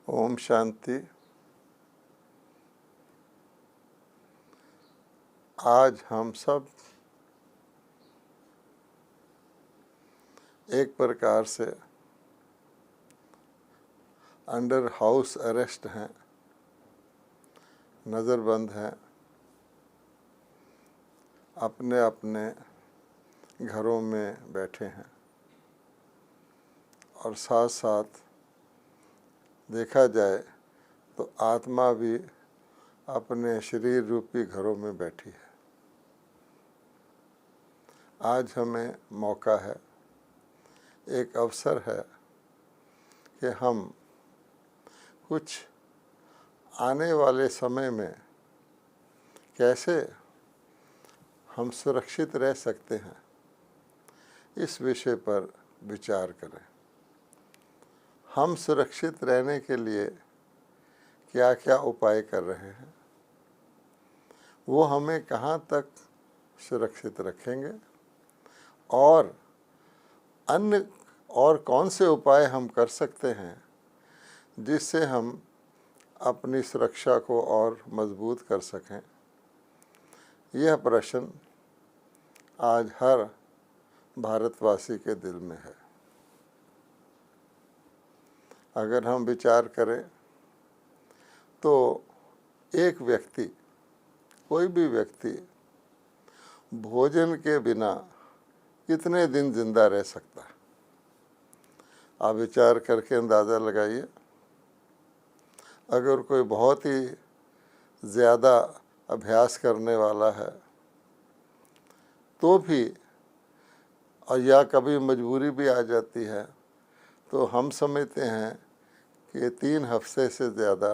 ओम शांति। आज हम सब एक प्रकार से अंडर हाउस अरेस्ट हैं, नज़रबंद हैं, अपने अपने घरों में बैठे हैं और साथ साथ देखा जाए तो आत्मा भी अपने शरीर रूपी घरों में बैठी है। आज हमें मौका है, एक अवसर है कि हम कुछ आने वाले समय में कैसे हम सुरक्षित रह सकते हैं, इस विषय पर विचार करें। हम सुरक्षित रहने के लिए क्या क्या उपाय कर रहे हैं, वो हमें कहाँ तक सुरक्षित रखेंगे और अन्य और कौन से उपाय हम कर सकते हैं जिससे हम अपनी सुरक्षा को और मजबूत कर सकें। यह प्रश्न आज हर भारतवासी के दिल में है। अगर हम विचार करें तो एक व्यक्ति, कोई भी व्यक्ति भोजन के बिना कितने दिन जिंदा रह सकता है? आप विचार करके अंदाज़ा लगाइए। अगर कोई बहुत ही ज़्यादा अभ्यास करने वाला है तो भी, और या कभी मजबूरी भी आ जाती है, तो हम समझते हैं कि 3 हफ्ते से ज़्यादा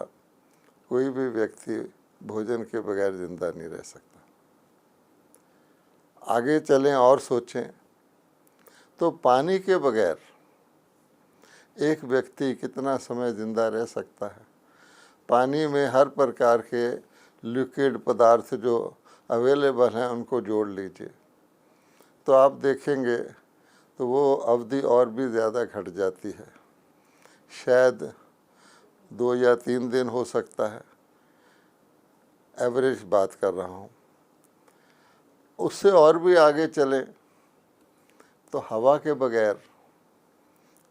कोई भी व्यक्ति भोजन के बगैर ज़िंदा नहीं रह सकता। आगे चलें और सोचें तो पानी के बगैर एक व्यक्ति कितना समय ज़िंदा रह सकता है? पानी में हर प्रकार के लिक्विड पदार्थ जो अवेलेबल हैं उनको जोड़ लीजिए तो आप देखेंगे तो वो अवधि और भी ज़्यादा घट जाती है। शायद 2 या 3 दिन हो सकता है, एवरेज बात कर रहा हूँ। उससे और भी आगे चलें तो हवा के बगैर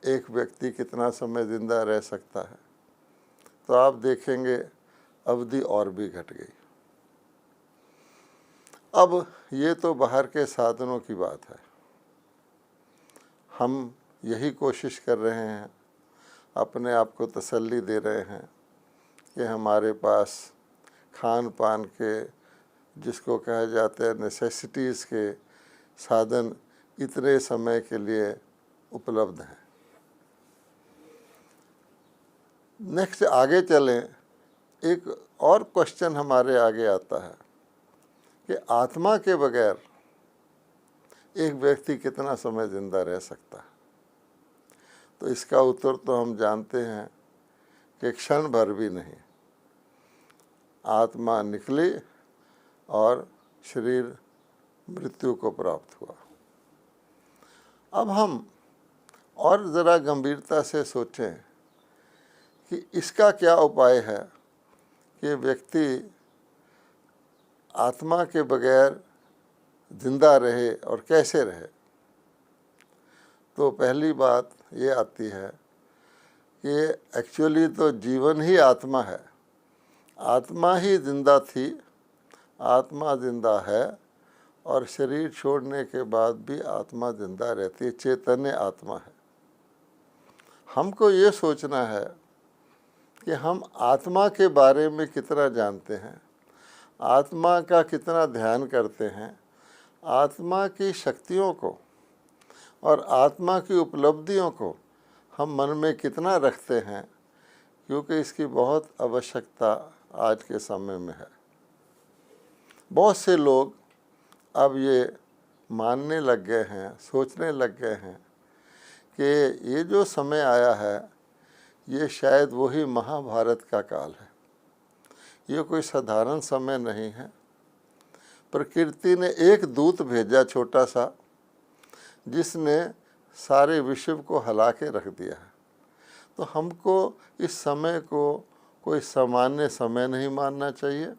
एक व्यक्ति कितना समय ज़िंदा रह सकता है, तो आप देखेंगे अवधि और भी घट गई। अब ये तो बाहर के साधनों की बात है। हम यही कोशिश कर रहे हैं, अपने आप को तसल्ली दे रहे हैं कि हमारे पास खान पान के, जिसको कहा जाता है नेसेसिटीज़ के साधन इतने समय के लिए उपलब्ध हैं। नेक्स्ट आगे चलें, एक और क्वेश्चन हमारे आगे आता है कि आत्मा के बगैर एक व्यक्ति कितना समय ज़िंदा रह सकता है? तो इसका उत्तर तो हम जानते हैं कि क्षण भर भी नहीं। आत्मा निकली और शरीर मृत्यु को प्राप्त हुआ। अब हम और ज़रा गंभीरता से सोचें कि इसका क्या उपाय है कि व्यक्ति आत्मा के बगैर जिंदा रहे और कैसे रहे। तो पहली बात ये आती है कि एक्चुअली तो जीवन ही आत्मा है। आत्मा ही जिंदा थी, आत्मा जिंदा है और शरीर छोड़ने के बाद भी आत्मा जिंदा रहती है, चैतन्य आत्मा है। हमको ये सोचना है कि हम आत्मा के बारे में कितना जानते हैं, आत्मा का कितना ध्यान करते हैं, आत्मा की शक्तियों को और आत्मा की उपलब्धियों को हम मन में कितना रखते हैं, क्योंकि इसकी बहुत आवश्यकता आज के समय में है। बहुत से लोग अब ये मानने लग गए हैं, सोचने लग गए हैं कि ये जो समय आया है ये शायद वही महाभारत का काल है। ये कोई साधारण समय नहीं है। प्रकृति ने एक दूत भेजा छोटा सा, जिसने सारे विश्व को हिला के रख दिया है। तो हमको इस समय को कोई सामान्य समय नहीं मानना चाहिए,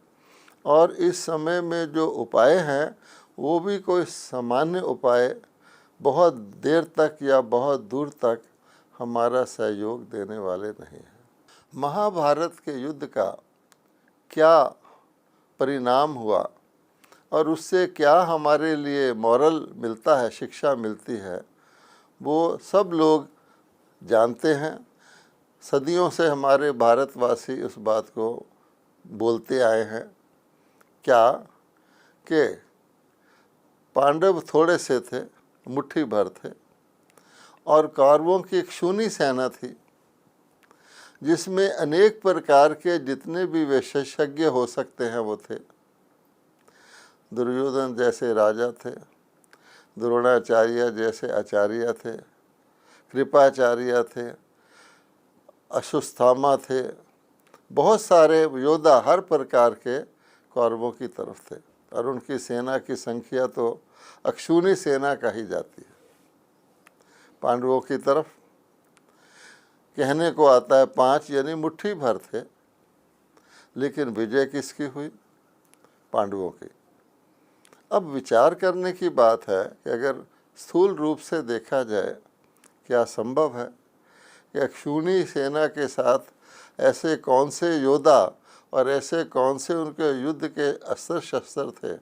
और इस समय में जो उपाय हैं वो भी कोई सामान्य उपाय बहुत देर तक या बहुत दूर तक हमारा सहयोग देने वाले नहीं हैं। महाभारत के युद्ध का क्या परिणाम हुआ और उससे क्या हमारे लिए मॉरल मिलता है, शिक्षा मिलती है, वो सब लोग जानते हैं। सदियों से हमारे भारतवासी उस बात को बोलते आए हैं, क्या कि पांडव थोड़े से थे, मुट्ठी भर थे, और कौरवों की एक शूनी सेना थी जिसमें अनेक प्रकार के जितने भी विशेषज्ञ हो सकते हैं वो थे। दुर्योधन जैसे राजा थे, द्रोणाचार्य जैसे आचार्य थे, कृपाचार्य थे, अश्वत्थामा थे, बहुत सारे योद्धा हर प्रकार के कौरवों की तरफ थे, और उनकी सेना की संख्या तो अक्षूणी सेना कही जाती है। पांडवों की तरफ कहने को आता है 5 यानी मुट्ठी भर थे, लेकिन विजय किसकी हुई? पांडवों की। अब विचार करने की बात है कि अगर स्थूल रूप से देखा जाए, क्या संभव है कि अक्षूणी सेना के साथ ऐसे कौन से योद्धा और ऐसे कौन से उनके युद्ध के अस्त्र शस्त्र थे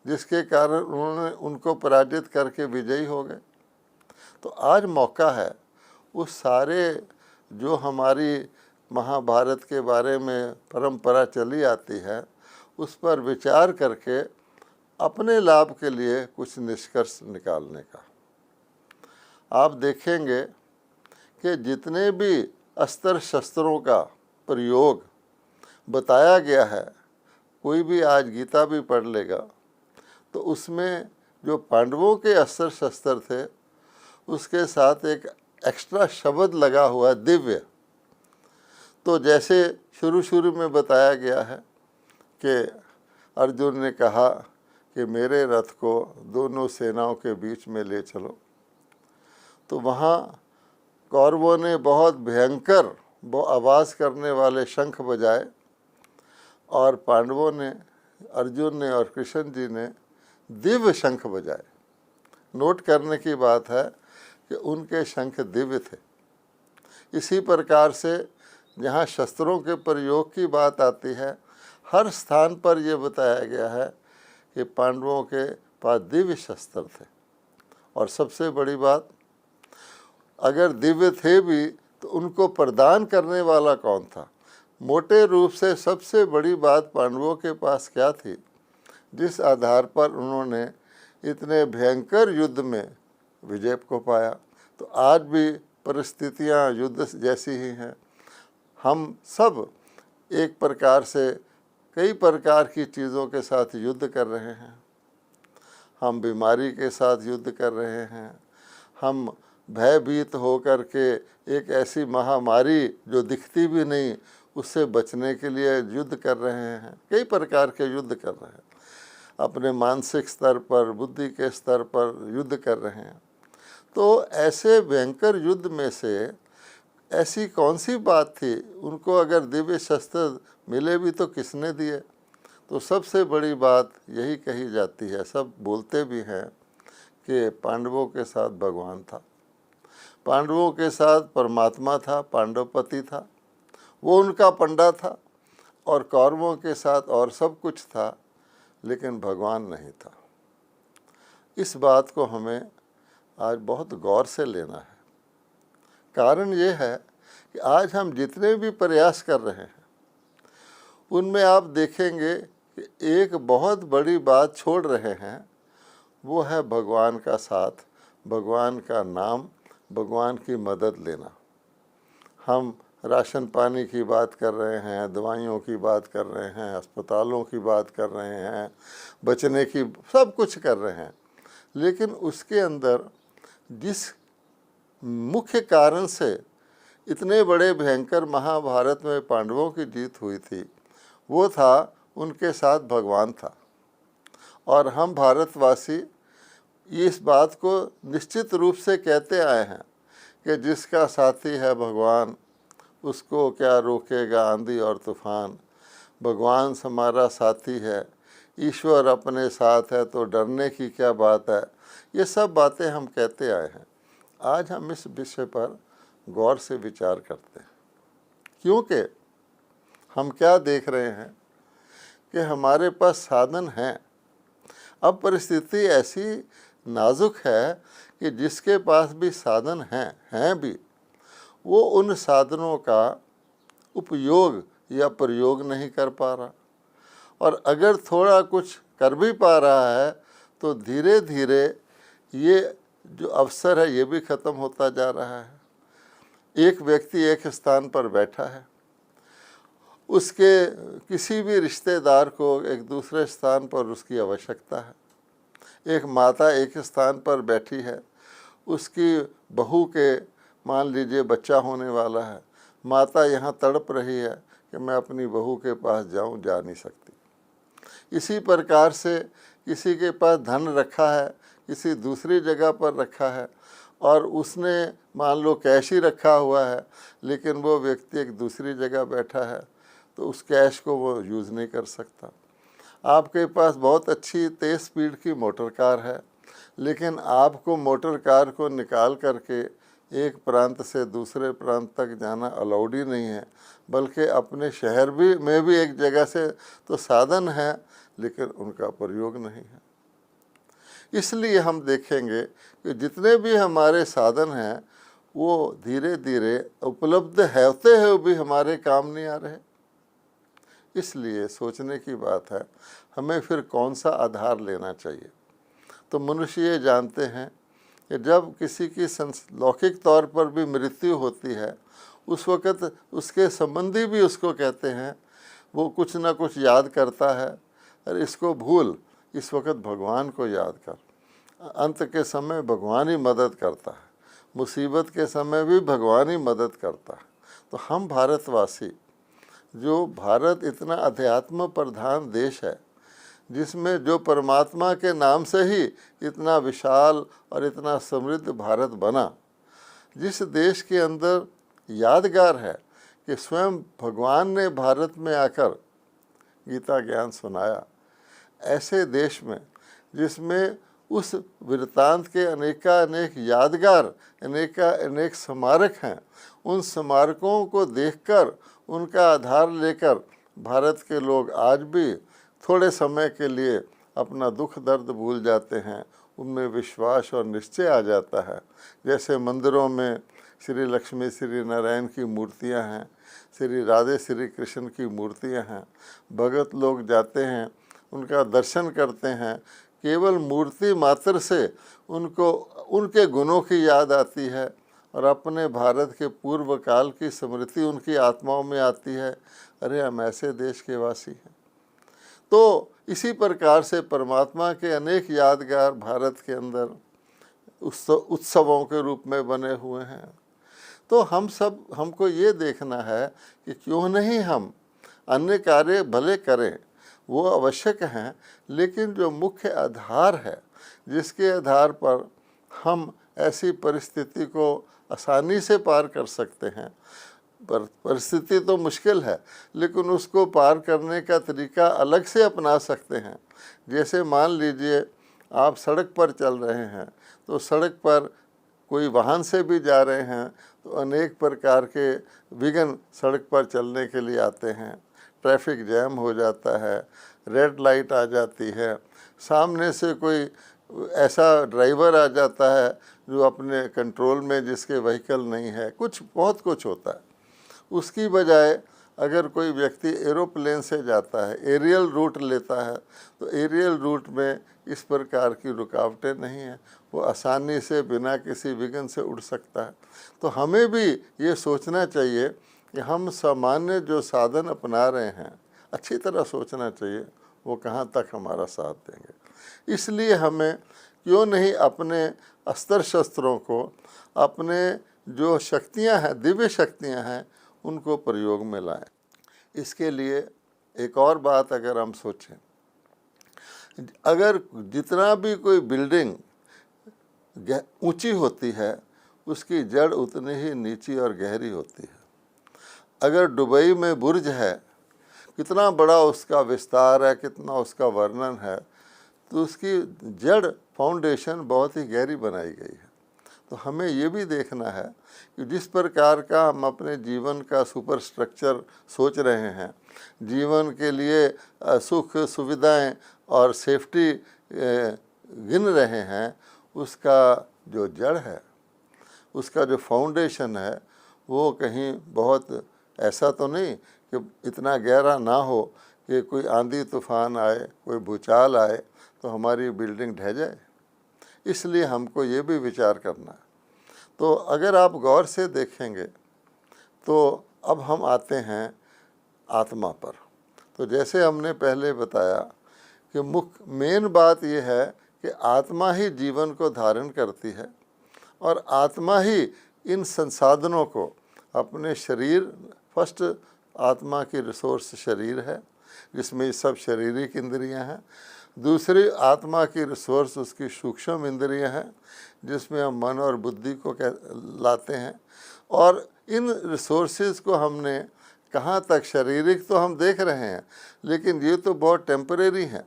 जिसके कारण उन्होंने उनको पराजित करके विजयी हो गए? तो आज मौका है उस सारे जो हमारी महाभारत के बारे में परंपरा चली आती है उस पर विचार करके अपने लाभ के लिए कुछ निष्कर्ष निकालने का। आप देखेंगे कि जितने भी अस्त्र शस्त्रों का प्रयोग बताया गया है, कोई भी आज गीता भी पढ़ लेगा तो उसमें जो पांडवों के अस्त्र शस्त्र थे उसके साथ एक एक्स्ट्रा शब्द लगा हुआ दिव्य। तो जैसे शुरू में बताया गया है कि अर्जुन ने कहा कि मेरे रथ को दोनों सेनाओं के बीच में ले चलो, तो वहाँ कौरवों ने बहुत भयंकर वो आवाज़ करने वाले शंख बजाए, और पांडवों ने, अर्जुन ने और कृष्ण जी ने दिव्य शंख बजाए। नोट करने की बात है कि उनके शंख दिव्य थे। इसी प्रकार से जहाँ शस्त्रों के प्रयोग की बात आती है, हर स्थान पर यह बताया गया है कि पांडवों के पास दिव्य शस्त्र थे। और सबसे बड़ी बात, अगर दिव्य थे भी तो उनको प्रदान करने वाला कौन था? मोटे रूप से सबसे बड़ी बात पांडवों के पास क्या थी जिस आधार पर उन्होंने इतने भयंकर युद्ध में विजय को पाया? तो आज भी परिस्थितियां युद्ध जैसी ही हैं। हम सब एक प्रकार से कई प्रकार की चीज़ों के साथ युद्ध कर रहे हैं। हम बीमारी के साथ युद्ध कर रहे हैं, हम भयभीत होकर के एक ऐसी महामारी जो दिखती भी नहीं उससे बचने के लिए युद्ध कर रहे हैं, कई प्रकार के युद्ध कर रहे हैं। अपने मानसिक स्तर पर, बुद्धि के स्तर पर युद्ध कर रहे हैं। तो ऐसे भयंकर युद्ध में से ऐसी कौन सी बात थी? उनको अगर दिव्य शस्त्र मिले भी तो किसने दिए? तो सबसे बड़ी बात यही कही जाती है, सब बोलते भी हैं कि पांडवों के साथ भगवान था, पांडवों के साथ परमात्मा था, पांडवपति था, वो उनका पंडा था, और कौरवों के साथ और सब कुछ था, लेकिन भगवान नहीं था। इस बात को हमें आज बहुत गौर से लेना है। कारण ये है कि आज हम जितने भी प्रयास कर रहे हैं उनमें आप देखेंगे कि एक बहुत बड़ी बात छोड़ रहे हैं, वो है भगवान का साथ, भगवान का नाम, भगवान की मदद लेना। हम राशन पानी की बात कर रहे हैं, दवाइयों की बात कर रहे हैं, अस्पतालों की बात कर रहे हैं, बचने की सब कुछ कर रहे हैं, लेकिन उसके अंदर जिस मुख्य कारण से इतने बड़े भयंकर महाभारत में पांडवों की जीत हुई थी वो था उनके साथ भगवान था। और हम भारतवासी इस बात को निश्चित रूप से कहते आए हैं कि जिसका साथी है भगवान उसको क्या रोकेगा आंधी और तूफान। भगवान हमारा साथी है, ईश्वर अपने साथ है, तो डरने की क्या बात है। ये सब बातें हम कहते आए हैं। आज हम इस विषय पर गौर से विचार करते हैं, क्योंकि हम क्या देख रहे हैं कि हमारे पास साधन हैं। अब परिस्थिति ऐसी नाजुक है कि जिसके पास भी साधन हैं भी, वो उन साधनों का उपयोग या प्रयोग नहीं कर पा रहा, और अगर थोड़ा कुछ कर भी पा रहा है तो धीरे धीरे ये जो अवसर है ये भी ख़त्म होता जा रहा है। एक व्यक्ति एक स्थान पर बैठा है, उसके किसी भी रिश्तेदार को एक दूसरे स्थान पर उसकी आवश्यकता है। एक माता एक स्थान पर बैठी है, उसकी बहू के मान लीजिए बच्चा होने वाला है, माता यहाँ तड़प रही है कि मैं अपनी बहू के पास जाऊँ, जा नहीं सकती। इसी प्रकार से किसी के पास धन रखा है, किसी दूसरी जगह पर रखा है, और उसने मान लो कैश ही रखा हुआ है, लेकिन वो व्यक्ति एक दूसरी जगह बैठा है, तो उस कैश को वो यूज़ नहीं कर सकता। आपके पास बहुत अच्छी तेज़ स्पीड की मोटर कार है, लेकिन आपको मोटर कार को निकाल करके एक प्रांत से दूसरे प्रांत तक जाना अलाउड ही नहीं है, बल्कि अपने शहर में भी एक जगह से तो साधन है, लेकिन उनका प्रयोग नहीं है। इसलिए हम देखेंगे कि जितने भी हमारे साधन हैं वो धीरे धीरे उपलब्ध होते हुए भी हमारे काम नहीं आ रहे। इसलिए सोचने की बात है, हमें फिर कौन सा आधार लेना चाहिए। तो मनुष्य ये जानते हैं कि जब किसी की लौकिक तौर पर भी मृत्यु होती है, उस वक़्त उसके संबंधी भी उसको कहते हैं, वो कुछ ना कुछ याद करता है, अरे इसको भूल, इस वक़्त भगवान को याद कर। अंत के समय भगवान ही मदद करता है, मुसीबत के समय भी भगवान ही मदद करता है। तो हम भारतवासी, जो भारत इतना अध्यात्म प्रधान देश है, जिसमें जो परमात्मा के नाम से ही इतना विशाल और इतना समृद्ध भारत बना, जिस देश के अंदर यादगार है कि स्वयं भगवान ने भारत में आकर गीता ज्ञान सुनाया, ऐसे देश में जिसमें उस वृत्तांत के अनेक यादगार अनेक स्मारक हैं, उन स्मारकों को देखकर उनका आधार लेकर भारत के लोग आज भी थोड़े समय के लिए अपना दुख दर्द भूल जाते हैं, उनमें विश्वास और निश्चय आ जाता है। जैसे मंदिरों में श्री लक्ष्मी श्री नारायण की मूर्तियां हैं, श्री राधे श्री कृष्ण की मूर्तियां हैं, भगत लोग जाते हैं, उनका दर्शन करते हैं, केवल मूर्ति मात्र से उनको उनके गुणों की याद आती है और अपने भारत के पूर्व काल की स्मृति उनकी आत्माओं में आती है, अरे हम ऐसे देश के वासी हैं। तो इसी प्रकार से परमात्मा के अनेक यादगार भारत के अंदर उत्सवों के रूप में बने हुए हैं। तो हमको ये देखना है कि क्यों नहीं हम अन्य कार्य भले करें, वो आवश्यक हैं, लेकिन जो मुख्य आधार है, जिसके आधार पर हम ऐसी परिस्थिति को आसानी से पार कर सकते हैं, परिस्थिति तो मुश्किल है, लेकिन उसको पार करने का तरीका अलग से अपना सकते हैं। जैसे मान लीजिए आप सड़क पर चल रहे हैं, तो सड़क पर कोई वाहन से भी जा रहे हैं, तो अनेक प्रकार के विघ्न सड़क पर चलने के लिए आते हैं। ट्रैफिक जैम हो जाता है, रेड लाइट आ जाती है, सामने से कोई ऐसा ड्राइवर आ जाता है जो अपने कंट्रोल में जिसके व्हीकल नहीं है, बहुत कुछ होता है। उसकी बजाय अगर कोई व्यक्ति एरोप्लेन से जाता है, एरियल रूट लेता है, तो एरियल रूट में इस प्रकार की रुकावटें नहीं हैं, वो आसानी से बिना किसी विघ्न से उड़ सकता है। तो हमें भी ये सोचना चाहिए कि हम सामान्य जो साधन अपना रहे हैं, अच्छी तरह सोचना चाहिए वो कहाँ तक हमारा साथ देंगे। इसलिए हमें क्यों नहीं अपने अस्त्र शस्त्रों को, अपने जो शक्तियाँ हैं, दिव्य शक्तियाँ हैं, उनको प्रयोग में लाएं। इसके लिए एक और बात अगर हम सोचें, अगर जितना भी कोई बिल्डिंग ऊंची होती है, उसकी जड़ उतनी ही नीची और गहरी होती है। अगर दुबई में बुर्ज है, कितना बड़ा उसका विस्तार है, कितना उसका वर्णन है, तो उसकी जड़ फाउंडेशन बहुत ही गहरी बनाई गई है। तो हमें ये भी देखना है कि जिस प्रकार का हम अपने जीवन का सुपर स्ट्रक्चर सोच रहे हैं, जीवन के लिए सुख सुविधाएं और सेफ्टी गिन रहे हैं, उसका जो जड़ है, उसका जो फाउंडेशन है, वो कहीं बहुत ऐसा तो नहीं कि इतना गहरा ना हो कि कोई आंधी तूफान आए, कोई भूचाल आए तो हमारी बिल्डिंग ढह जाए। इसलिए हमको ये भी विचार करना है। तो अगर आप गौर से देखेंगे तो अब हम आते हैं आत्मा पर। तो जैसे हमने पहले बताया कि मेन बात यह है कि आत्मा ही जीवन को धारण करती है और आत्मा ही इन संसाधनों को अपने शरीर, फर्स्ट आत्मा की रिसोर्स शरीर है जिसमें सब शारीरिक इंद्रियां हैं। दूसरी आत्मा की रिसोर्स उसकी सूक्ष्म इंद्रियां हैं जिसमें हम मन और बुद्धि को लाते हैं। और इन रिसोर्सेज को हमने कहाँ तक, शारीरिक तो हम देख रहे हैं लेकिन ये तो बहुत टेम्परेरी हैं।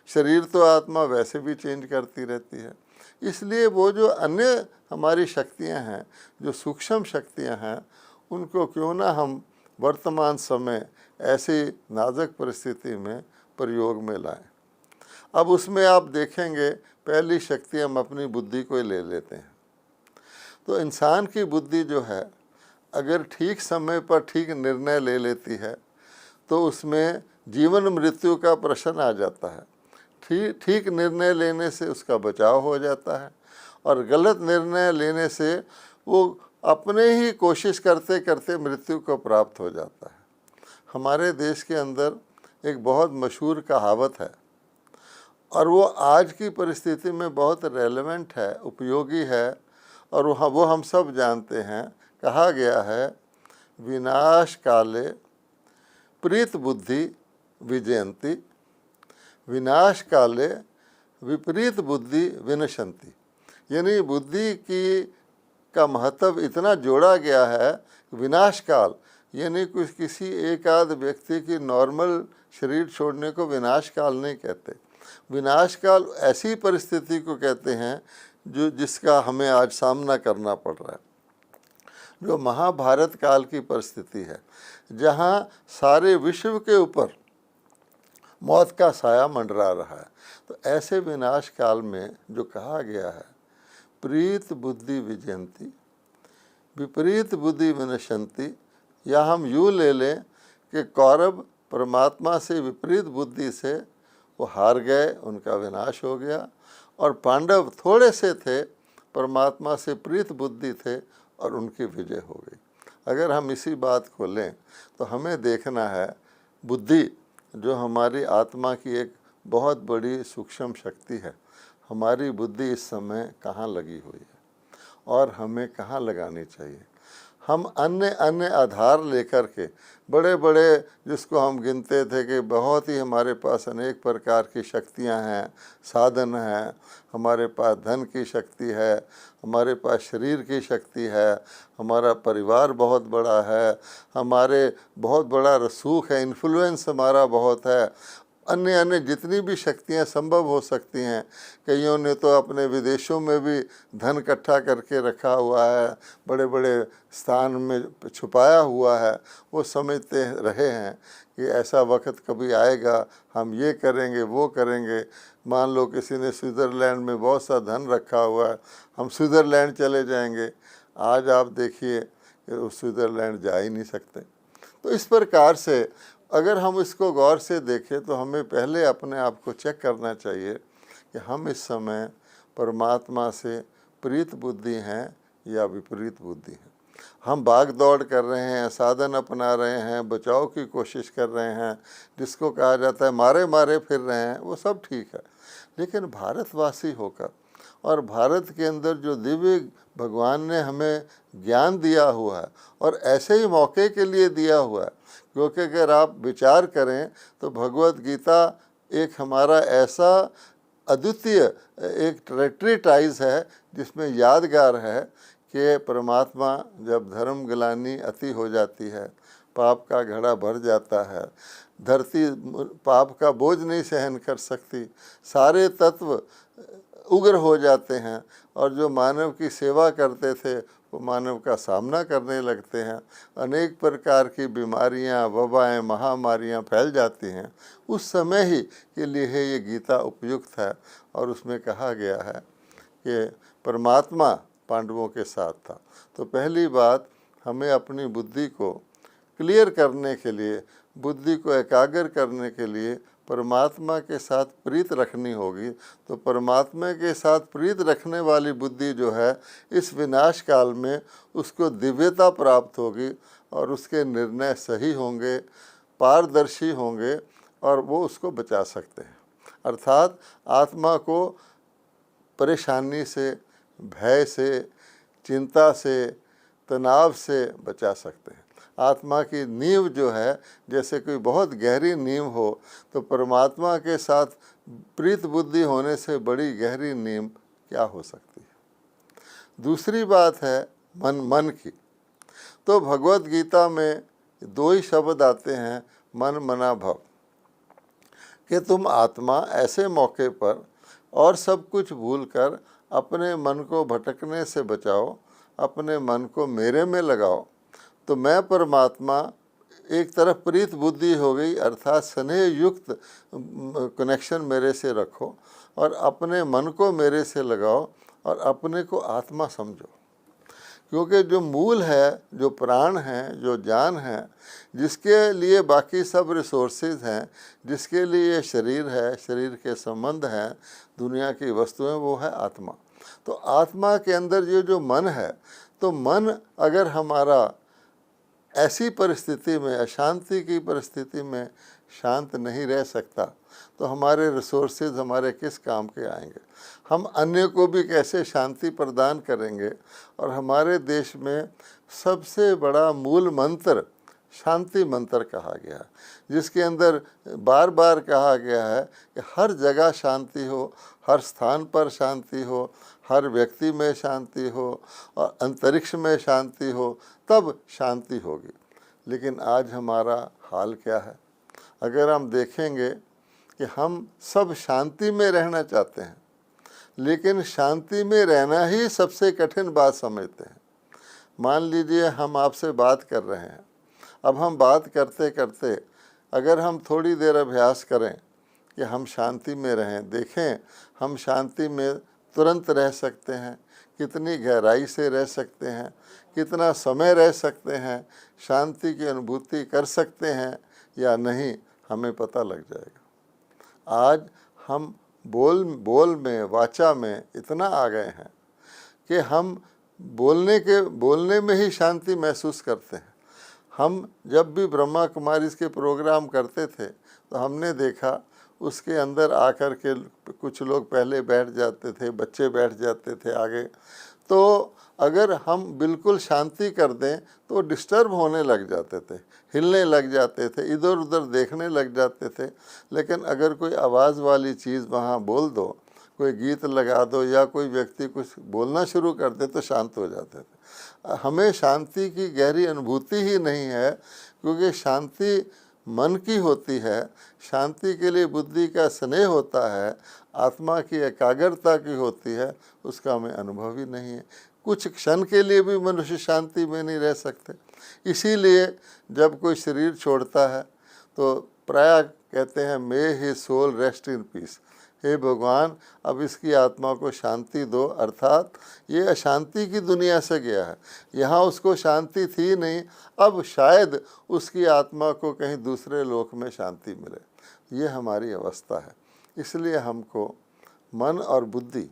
शरीर तो आत्मा वैसे भी चेंज करती रहती है। इसलिए वो जो अन्य हमारी शक्तियां हैं, जो सूक्ष्म शक्तियां हैं, उनको क्यों ना हम वर्तमान समय ऐसी नाजुक परिस्थिति में प्रयोग में लाएं। अब उसमें आप देखेंगे पहली शक्ति हम अपनी बुद्धि को ही ले लेते हैं। तो इंसान की बुद्धि जो है, अगर ठीक समय पर ठीक निर्णय ले लेती है तो उसमें जीवन मृत्यु का प्रश्न आ जाता है। ठीक निर्णय लेने से उसका बचाव हो जाता है और गलत निर्णय लेने से वो अपने ही कोशिश करते करते मृत्यु को प्राप्त हो जाता है। हमारे देश के अंदर एक बहुत मशहूर कहावत है और वो आज की परिस्थिति में बहुत रेलेवेंट है, उपयोगी है और वो हम सब जानते हैं। कहा गया है, विनाश काले प्रीत बुद्धि विजयंती, विनाश काले विपरीत बुद्धि विनशंति। यानी बुद्धि की का महत्व इतना जोड़ा गया है। विनाश काल यानी किसी एक आध व्यक्ति की नॉर्मल शरीर छोड़ने को विनाश काल नहीं कहते। विनाश काल ऐसी परिस्थिति को कहते हैं जिसका हमें आज सामना करना पड़ रहा है, जो महाभारत काल की परिस्थिति है, जहाँ सारे विश्व के ऊपर मौत का साया मंडरा रहा है। तो ऐसे विनाश काल में जो कहा गया है, प्रीत बुद्धि विजयंती विपरीत बुद्धि विनशंति, या हम यूँ ले लें कि कौरव परमात्मा से विपरीत बुद्धि से वो हार गए, उनका विनाश हो गया, और पांडव थोड़े से थे, परमात्मा से प्रीत बुद्धि थे और उनकी विजय हो गई। अगर हम इसी बात को लें तो हमें देखना है बुद्धि जो हमारी आत्मा की एक बहुत बड़ी सूक्ष्म शक्ति है, हमारी बुद्धि इस समय कहाँ लगी हुई है और हमें कहाँ लगानी चाहिए। हम अन्य आधार लेकर के बड़े बड़े, जिसको हम गिनते थे कि बहुत ही हमारे पास अनेक प्रकार की शक्तियां हैं, साधन हैं, हमारे पास धन की शक्ति है, हमारे पास शरीर की शक्ति है, हमारा परिवार बहुत बड़ा है, हमारे बहुत बड़ा रसूख है, इन्फ्लुएंस हमारा बहुत है, अन्य जितनी भी शक्तियां संभव हो सकती हैं। कईयों ने तो अपने विदेशों में भी धन इकट्ठा करके रखा हुआ है, बड़े बड़े स्थान में छुपाया हुआ है। वो समझते रहे हैं कि ऐसा वक्त कभी आएगा, हम ये करेंगे वो करेंगे। मान लो किसी ने स्विट्ज़रलैंड में बहुत सा धन रखा हुआ है, हम स्विट्ज़रलैंड चले जाएंगे। आज आप देखिए कि स्विट्ज़रलैंड जा ही नहीं सकते। तो इस प्रकार से अगर हम इसको गौर से देखें तो हमें पहले अपने आप को चेक करना चाहिए कि हम इस समय परमात्मा से प्रीत बुद्धि हैं या विपरीत बुद्धि हैं। हम भाग दौड़ कर रहे हैं, साधन अपना रहे हैं, बचाव की कोशिश कर रहे हैं, जिसको कहा जाता है मारे मारे फिर रहे हैं, वो सब ठीक है। लेकिन भारतवासी होकर और भारत के अंदर जो दिव्य भगवान ने हमें ज्ञान दिया हुआ है और ऐसे ही मौके के लिए दिया हुआ है, क्योंकि अगर आप विचार करें तो भगवत गीता एक हमारा ऐसा अद्वितीय एक ट्रेट्रीटाइज है जिसमें यादगार है कि परमात्मा जब धर्म ग्लानि अति हो जाती है, पाप का घड़ा भर जाता है, धरती पाप का बोझ नहीं सहन कर सकती, सारे तत्व उग्र हो जाते हैं और जो मानव की सेवा करते थे वो मानव का सामना करने लगते हैं। अनेक प्रकार की बीमारियां, वबाएं, महामारियां फैल जाती हैं। उस समय ही के लिए ये गीता उपयुक्त है और उसमें कहा गया है कि परमात्मा पांडवों के साथ था। तो पहली बात, हमें अपनी बुद्धि को क्लियर करने के लिए, बुद्धि को एकाग्र करने के लिए परमात्मा के साथ प्रीत रखनी होगी। तो परमात्मा के साथ प्रीत रखने वाली बुद्धि जो है, इस विनाश काल में उसको दिव्यता प्राप्त होगी और उसके निर्णय सही होंगे, पारदर्शी होंगे और वो उसको बचा सकते हैं। अर्थात आत्मा को परेशानी से, भय से, चिंता से, तनाव से बचा सकते हैं। आत्मा की नींव जो है, जैसे कोई बहुत गहरी नींव हो, तो परमात्मा के साथ प्रीत बुद्धि होने से बड़ी गहरी नींव क्या हो सकती है। दूसरी बात है मन की। तो भगवत गीता में 2 ही शब्द आते हैं, मन मना भव, कि तुम आत्मा ऐसे मौके पर और सब कुछ भूलकर अपने मन को भटकने से बचाओ, अपने मन को मेरे में लगाओ। तो मैं परमात्मा एक तरफ प्रीत बुद्धि हो गई, अर्थात स्नेह युक्त कनेक्शन मेरे से रखो और अपने मन को मेरे से लगाओ और अपने को आत्मा समझो। क्योंकि जो मूल है, जो प्राण है, जो जान है, जिसके लिए बाकी सब रिसोर्सेज हैं, जिसके लिए शरीर है, शरीर के संबंध हैं, दुनिया की वस्तुएं, वो है आत्मा। तो आत्मा के अंदर ये जो मन है, तो मन अगर हमारा ऐसी परिस्थिति में, अशांति की परिस्थिति में शांत नहीं रह सकता, तो हमारे रिसोर्सेज हमारे किस काम के आएंगे? हम अन्य को भी कैसे शांति प्रदान करेंगे? और हमारे देश में सबसे बड़ा मूल मंत्र शांति मंत्र कहा गया है, जिसके अंदर बार बार कहा गया है कि हर जगह शांति हो, हर स्थान पर शांति हो, हर व्यक्ति में शांति हो और अंतरिक्ष में शांति हो, तब शांति होगी। लेकिन आज हमारा हाल क्या है? अगर हम देखेंगे कि हम सब शांति में रहना चाहते हैं, लेकिन शांति में रहना ही सबसे कठिन बात समझते हैं। मान लीजिए हम आपसे बात कर रहे हैं, अब हम बात करते करते अगर हम थोड़ी देर अभ्यास करें कि हम शांति में रहें, देखें हम शांति में तुरंत रह सकते हैं, कितनी गहराई से रह सकते हैं, कितना समय रह सकते हैं, शांति की अनुभूति कर सकते हैं या नहीं, हमें पता लग जाएगा। आज हम बोल में, वाचा में इतना आ गए हैं कि हम बोलने में ही शांति महसूस करते हैं। हम जब भी ब्रह्मा कुमारी के प्रोग्राम करते थे तो हमने देखा उसके अंदर आकर के कुछ लोग पहले बैठ जाते थे, बच्चे बैठ जाते थे आगे। तो अगर हम बिल्कुल शांति कर दें तो डिस्टर्ब होने लग जाते थे, हिलने लग जाते थे, इधर उधर देखने लग जाते थे। लेकिन अगर कोई आवाज़ वाली चीज़ वहाँ बोल दो, कोई गीत लगा दो या कोई व्यक्ति कुछ बोलना शुरू कर दे तो शांत हो जाते थे। हमें शांति की गहरी अनुभूति ही नहीं है, क्योंकि शांति मन की होती है, शांति के लिए बुद्धि का स्नेह होता है, आत्मा की एकाग्रता की होती है, उसका हमें अनुभव ही नहीं है। कुछ क्षण के लिए भी मनुष्य शांति में नहीं रह सकते। इसीलिए जब कोई शरीर छोड़ता है तो प्रायः कहते हैं मे ही सोल रेस्ट इन पीस, हे भगवान अब इसकी आत्मा को शांति दो। अर्थात ये अशांति की दुनिया से गया है, यहाँ उसको शांति थी नहीं, अब शायद उसकी आत्मा को कहीं दूसरे लोक में शांति मिले। ये हमारी अवस्था है। इसलिए हमको मन और बुद्धि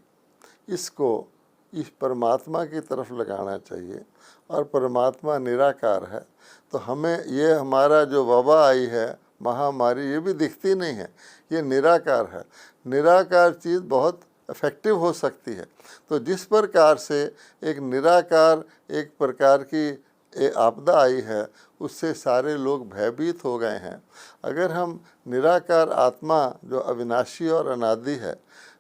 इसको इस परमात्मा की तरफ लगाना चाहिए। और परमात्मा निराकार है, तो हमें ये हमारा जो वबा आई है, महामारी, ये भी दिखती नहीं है, ये निराकार है। निराकार चीज़ बहुत इफेक्टिव हो सकती है। तो जिस प्रकार से एक निराकार एक प्रकार की आपदा आई है, उससे सारे लोग भयभीत हो गए हैं। अगर हम निराकार आत्मा जो अविनाशी और अनादि है,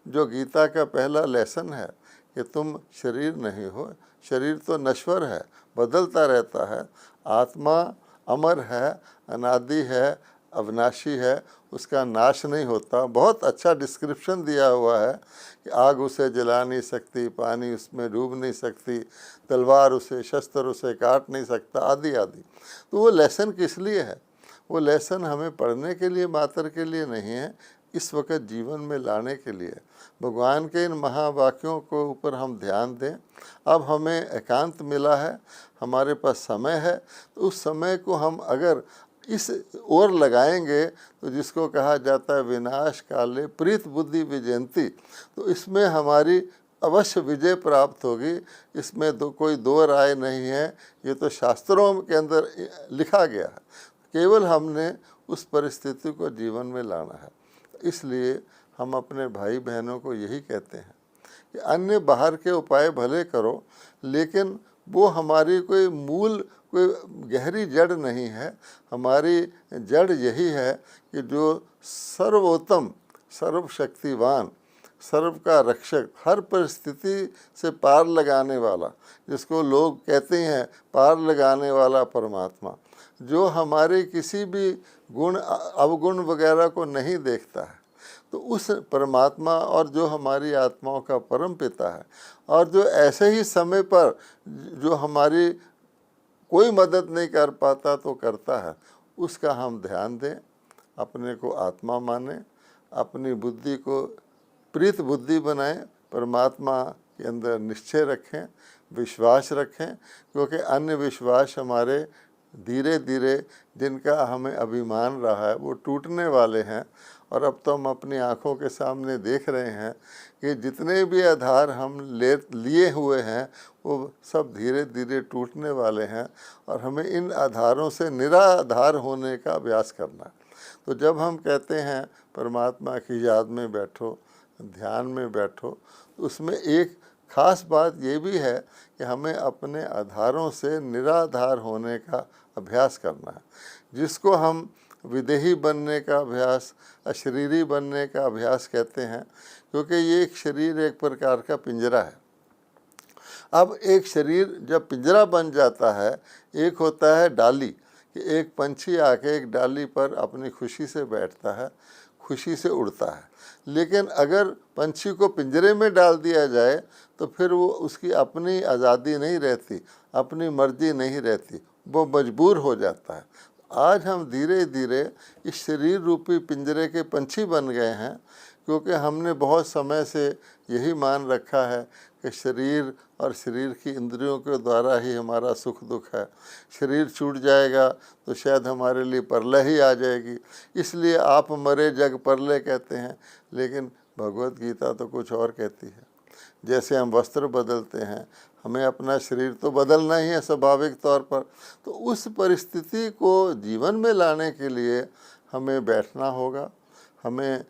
जो गीता का पहला लेसन है कि तुम शरीर नहीं हो, शरीर तो नश्वर है, बदलता रहता है, आत्मा अमर है, अनादि है, अविनाशी है, उसका नाश नहीं होता। बहुत अच्छा डिस्क्रिप्शन दिया हुआ है कि आग उसे जला नहीं सकती, पानी उसमें डूब नहीं सकती, तलवार उसे, शस्त्र उसे काट नहीं सकता, आदि आदि। तो वो लेसन किस लिए है? वो लेसन हमें पढ़ने के लिए मात्र के लिए नहीं है, इस वक्त जीवन में लाने के लिए। भगवान के इन महावाक्यों को ऊपर हम ध्यान दें। अब हमें एकांत मिला है, हमारे पास समय है, तो उस समय को हम अगर इस ओर लगाएंगे तो जिसको कहा जाता है विनाश काले प्रीत बुद्धि विजयंती, तो इसमें हमारी अवश्य विजय प्राप्त होगी। इसमें कोई दो राय नहीं है, ये तो शास्त्रों के अंदर लिखा गया है। केवल हमने उस परिस्थिति को जीवन में लाना है। इसलिए हम अपने भाई बहनों को यही कहते हैं कि अन्य बाहर के उपाय भले करो, लेकिन वो हमारी कोई मूल, कोई गहरी जड़ नहीं है। हमारी जड़ यही है कि जो सर्वोत्तम, सर्वशक्तिवान, सर्व का रक्षक, हर परिस्थिति से पार लगाने वाला, जिसको लोग कहते हैं पार लगाने वाला परमात्मा, जो हमारे किसी भी गुण अवगुण वगैरह को नहीं देखता है, तो उस परमात्मा, और जो हमारी आत्माओं का परम पिता है, और जो ऐसे ही समय पर जो हमारी कोई मदद नहीं कर पाता तो करता है, उसका हम ध्यान दें, अपने को आत्मा माने, अपनी बुद्धि को प्रीत बुद्धि बनाएं, परमात्मा के अंदर निश्चय रखें, विश्वास रखें, क्योंकि अन्य विश्वास हमारे धीरे धीरे, जिनका हमें अभिमान रहा है, वो टूटने वाले हैं। और अब तो हम अपनी आँखों के सामने देख रहे हैं कि जितने भी आधार हम लिए हुए हैं वो सब धीरे धीरे टूटने वाले हैं, और हमें इन आधारों से निराधार होने का अभ्यास करना है। तो जब हम कहते हैं परमात्मा की याद में बैठो, ध्यान में बैठो, तो उसमें एक खास बात ये भी है कि हमें अपने आधारों से निराधार होने का अभ्यास करना है, जिसको हम विदेही बनने का अभ्यास, अशरीरी बनने का अभ्यास कहते हैं, क्योंकि ये एक शरीर एक प्रकार का पिंजरा है। अब एक शरीर जब पिंजरा बन जाता है, एक होता है डाली, कि एक पंछी आके एक डाली पर अपनी खुशी से बैठता है, खुशी से उड़ता है। लेकिन अगर पंछी को पिंजरे में डाल दिया जाए तो फिर वो, उसकी अपनी आज़ादी नहीं रहती, अपनी मर्जी नहीं रहती, वो मजबूर हो जाता है। आज हम धीरे धीरे इस शरीर रूपी पिंजरे के पंछी बन गए हैं, क्योंकि हमने बहुत समय से यही मान रखा है कि शरीर और शरीर की इंद्रियों के द्वारा ही हमारा सुख दुख है। शरीर छूट जाएगा तो शायद हमारे लिए परलय ही आ जाएगी, इसलिए आप मरे जग परलय कहते हैं। लेकिन भगवत गीता तो कुछ और कहती है। जैसे हम वस्त्र बदलते हैं, हमें अपना शरीर तो बदलना ही है स्वाभाविक तौर पर। तो उस परिस्थिति को जीवन में लाने के लिए हमें बैठना होगा, हमें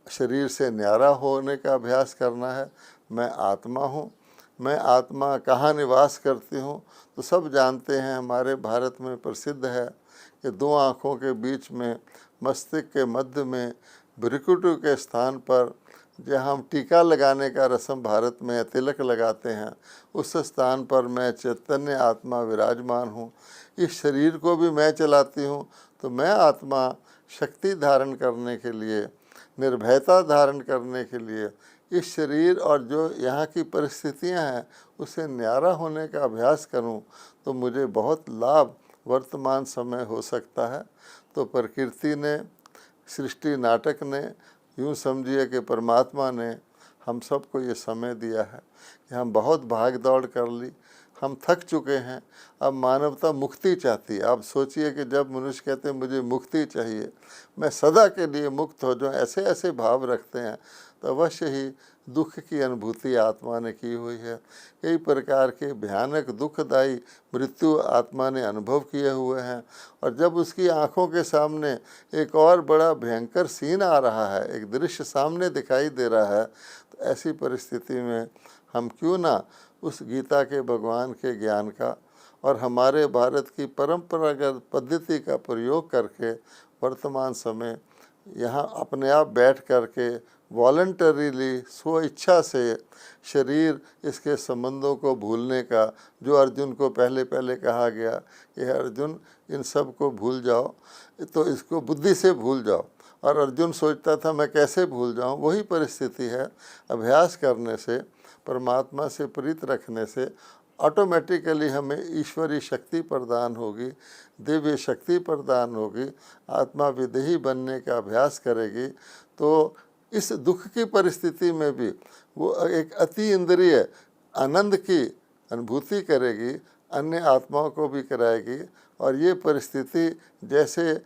शरीर से न्यारा होने का अभ्यास करना है। मैं आत्मा हूँ, मैं आत्मा कहाँ निवास करती हूँ, तो सब जानते हैं। हमारे भारत में प्रसिद्ध है कि दो आँखों के बीच में, मस्तिष्क के मध्य में, भ्रिकुटि के स्थान पर, जहाँ हम टीका लगाने का रस्म भारत में तिलक लगाते हैं, उस स्थान पर मैं चैतन्य आत्मा विराजमान हूँ। इस शरीर को भी मैं चलाती हूँ। तो मैं आत्मा शक्ति धारण करने के लिए, निर्भयता धारण करने के लिए इस शरीर और जो यहाँ की परिस्थितियाँ हैं उससे न्यारा होने का अभ्यास करूँ, तो मुझे बहुत लाभ वर्तमान समय हो सकता है। तो प्रकृति ने, सृष्टि नाटक ने, यूँ समझिए कि परमात्मा ने हम सबको ये समय दिया है कि हम बहुत भाग दौड़ कर ली, हम थक चुके हैं। अब मानवता मुक्ति चाहती है। आप सोचिए कि जब मनुष्य कहते हैं मुझे मुक्ति चाहिए, मैं सदा के लिए मुक्त हो जाऊँ, ऐसे ऐसे भाव रखते हैं, तो अवश्य ही दुख की अनुभूति आत्मा ने की हुई है। कई प्रकार के भयानक दुखदायी मृत्यु आत्मा ने अनुभव किए हुए हैं। और जब उसकी आँखों के सामने एक और बड़ा भयंकर सीन आ रहा है, एक दृश्य सामने दिखाई दे रहा है, तो ऐसी परिस्थिति में हम क्यों ना उस गीता के भगवान के ज्ञान का और हमारे भारत की परंपरागत पद्धति का प्रयोग करके वर्तमान समय यहाँ अपने आप बैठ करके वॉलंटरीली स्व इच्छा से शरीर इसके संबंधों को भूलने का, जो अर्जुन को पहले पहले कहा गया, ये अर्जुन इन सब को भूल जाओ, तो इसको बुद्धि से भूल जाओ। और अर्जुन सोचता था मैं कैसे भूल जाऊं, वही परिस्थिति है। अभ्यास करने से, परमात्मा से प्रीत रखने से ऑटोमेटिकली हमें ईश्वरीय शक्ति प्रदान होगी, दिव्य शक्ति प्रदान होगी। आत्मा विदेही बनने का अभ्यास करेगी तो इस दुख की परिस्थिति में भी वो एक अति इंद्रिय आनंद की अनुभूति करेगी, अन्य आत्माओं को भी कराएगी। और ये परिस्थिति जैसे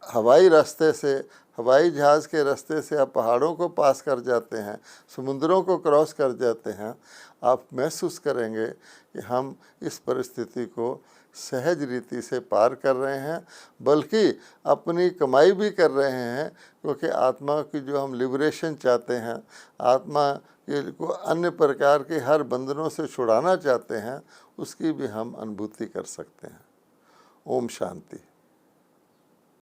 हवाई रास्ते से, हवाई जहाज़ के रास्ते से आप पहाड़ों को पास कर जाते हैं, समुद्रों को क्रॉस कर जाते हैं, आप महसूस करेंगे कि हम इस परिस्थिति को सहज रीति से पार कर रहे हैं, बल्कि अपनी कमाई भी कर रहे हैं। क्योंकि आत्मा की जो हम लिबरेशन चाहते हैं, आत्मा को अन्य प्रकार के हर बंधनों से छुड़ाना चाहते हैं, उसकी भी हम अनुभूति कर सकते हैं। ओम शांति।